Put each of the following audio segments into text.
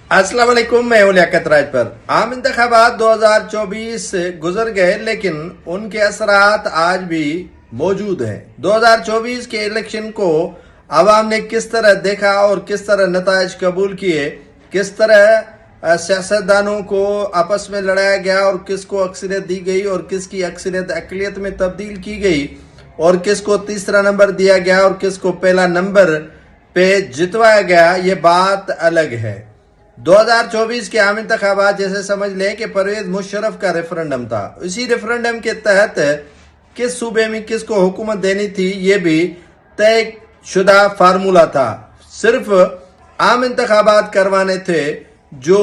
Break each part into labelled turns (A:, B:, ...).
A: अस्सलाम वालेकुम, मैं हूं लियाकत राज पर। आम इंतखाबात 2024 गुजर गए, लेकिन उनके असरात आज भी मौजूद हैं। 2024 के इलेक्शन को आवाम ने किस तरह देखा और किस तरह नताइज कबूल किए, किस तरह सियासतदानों को आपस में लड़ाया गया और किसको अक्सरियत दी गई और किसकी अक्सरियत अक़लियत में तब्दील की गई और किसको तीसरा नंबर दिया गया और किसको पहला नंबर पे जितवाया गया, ये बात अलग है। 2024 के आम इंतखाबात जैसे समझ लें कि परवेज मुशर्रफ का रेफरेंडम था। इसी रेफरेंडम के तहत किस सूबे में किसको हुकूमत देनी थी, ये भी तय शुदा फार्मूला था। सिर्फ आम इंतखाबात करवाने थे। जो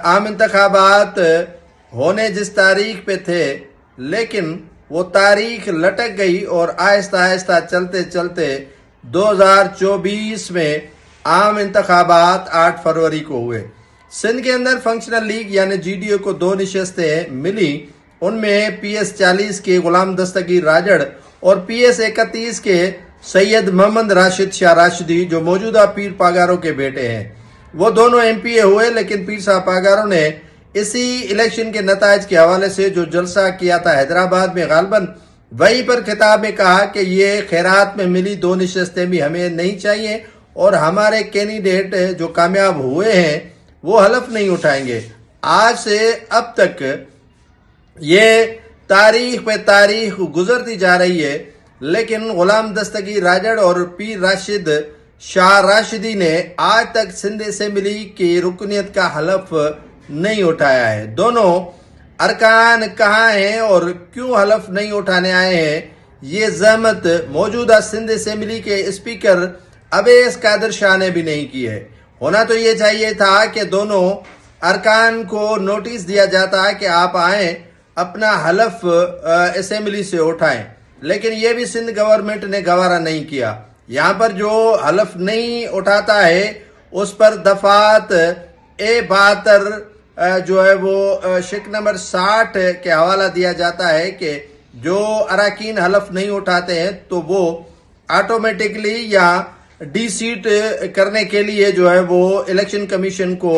A: आम इंतखाबात होने जिस तारीख पे थे, लेकिन वो तारीख लटक गई और आहिस्ता आहिस्ता चलते चलते 2024 में आम इंतखाबात 8 फरवरी को हुए। सिंध के अंदर फंक्शनल लीग यानी जीडीओ को 2 नशस्तें मिली। उनमें PS 40 के गुलाम दस्तगीर राजड़ और PS 31 के सैयद मोहम्मद राशिद शाह राशिदी, जो मौजूदा पीर पागारों के बेटे हैं, वो दोनों MPA हुए। लेकिन पीर साहब पागारों ने इसी इलेक्शन के नताइज के हवाले से जो जलसा किया था हैदराबाद में, गालबन वहीं पर खिताब में कहा कि ये खैरात में मिली 2 नशस्तें भी हमें नहीं चाहिए और हमारे कैंडिडेट जो कामयाब हुए हैं वो हलफ नहीं उठाएंगे। आज से अब तक ये तारीख पे तारीख गुजरती जा रही है, लेकिन गुलाम दस्तगीर राजड़ और पीर राशिद शाह राशिदी ने आज तक सिंध असेंबली की रुकनीत का हलफ नहीं उठाया है। दोनों अरकान कहाँ हैं और क्यों हलफ नहीं उठाने आए हैं, ये ज़हमत मौजूदा सिंध असेंबली के स्पीकर अवैस कादिर शाह ने भी नहीं की है। होना तो ये चाहिए था कि दोनों अरकान को नोटिस दिया जाता कि आप आए, अपना हलफ असेंबली से उठाएं, लेकिन ये भी सिंध गवर्नमेंट ने गवारा नहीं किया। यहाँ पर जो हलफ नहीं उठाता है उस पर दफात A72 जो है वो शिक नंबर 60 के हवाला दिया जाता है कि जो अरकान हलफ नहीं उठाते हैं तो वो ऑटोमेटिकली या सीट करने के लिए जो है वो इलेक्शन कमीशन को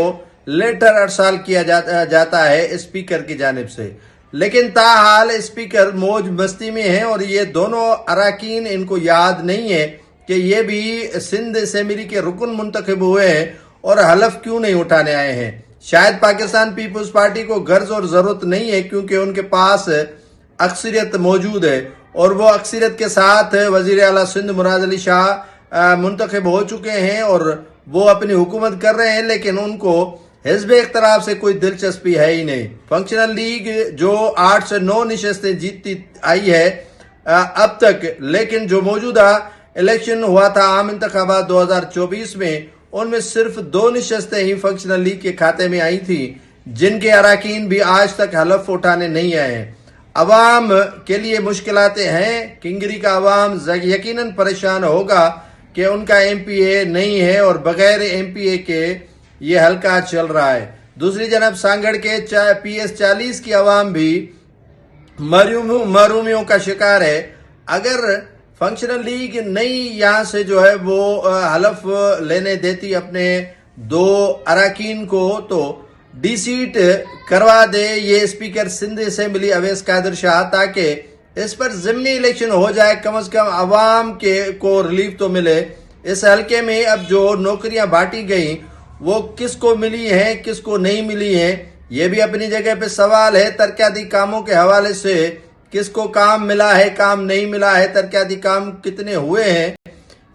A: लेटर अरसाल किया जाता है स्पीकर की जानिब से। लेकिन ताहाल स्पीकर मौज मस्ती में है और ये दोनों अरकान इनको याद नहीं है कि ये भी सिंध असेंबली के रुकन मुंतखब हुए हैं और हलफ क्यों नहीं उठाने आए हैं। शायद पाकिस्तान पीपल्स पार्टी को गर्ज और जरूरत नहीं है, क्योंकि उनके पास अक्सरियत मौजूद है और वो अक्सरियत के साथ वजीर आला सिंध मुराद अली शाह मुंतखब हो चुके हैं और वो अपनी हुकूमत कर रहे हैं, लेकिन उनको हिज़्ब इख्तिलाफ से कोई दिलचस्पी है ही नहीं। फंक्शनल लीग जो 8 से 9 नशस्तें जीतती आई है अब तक, लेकिन जो मौजूदा इलेक्शन हुआ था आम इंतखाबात 2024 में, उनमें सिर्फ 2 नशस्तें ही फंक्शनल लीग के खाते में आई थी, जिनके अरकान भी आज तक हलफ उठाने नहीं आए हैं। अवाम के लिए मुश्किलातें हैं। किंगरी का अवाम यकीनन परेशान होगा कि उनका MPA नहीं है और बगैर MPA के ये हल्का चल रहा है। दूसरी जानब सांगड़ के PS 40 की अवाम भी महरूमियों का शिकार है। अगर फंक्शनल लीग नई यहाँ से जो है वो हलफ लेने देती अपने 2 अरकान को, तो सीट करवा दे ये स्पीकर सिंध असेंबली अवैस कादिर शाह, ताकि इस पर ज़िमनी इलेक्शन हो जाए। कम से कम अवाम के को रिलीफ तो मिले। इस हल्के में अब जो नौकरियां बांटी गई वो किसको मिली हैं किसको नहीं मिली हैं, ये भी अपनी जगह पे सवाल है। तरक्याती कामों के हवाले से किसको काम मिला है, काम नहीं मिला है, तरक्याती काम कितने हुए हैं,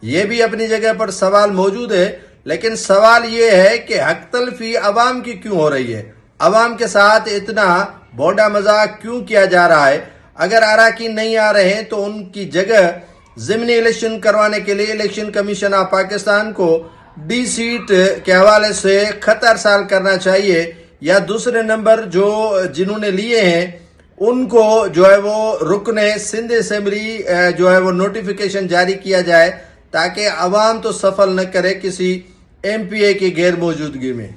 A: ये भी अपनी जगह पर सवाल मौजूद है। लेकिन सवाल ये है कि हक तलफी अवाम की क्यों हो रही है, अवाम के साथ इतना भोंडा मजाक क्यों किया जा रहा है। अगर अरकान नहीं आ रहे हैं तो उनकी जगह ज़िमनी इलेक्शन करवाने के लिए इलेक्शन कमीशन ऑफ पाकिस्तान को सीट के हवाले से खत अरसाल करना चाहिए, या दूसरे नंबर जो जिन्होंने लिए हैं उनको जो है वो रुकने सिंध असेंबली जो है वो नोटिफिकेशन जारी किया जाए, ताकि अवाम तो सफल न करे किसी MPA की गैर मौजूदगी में।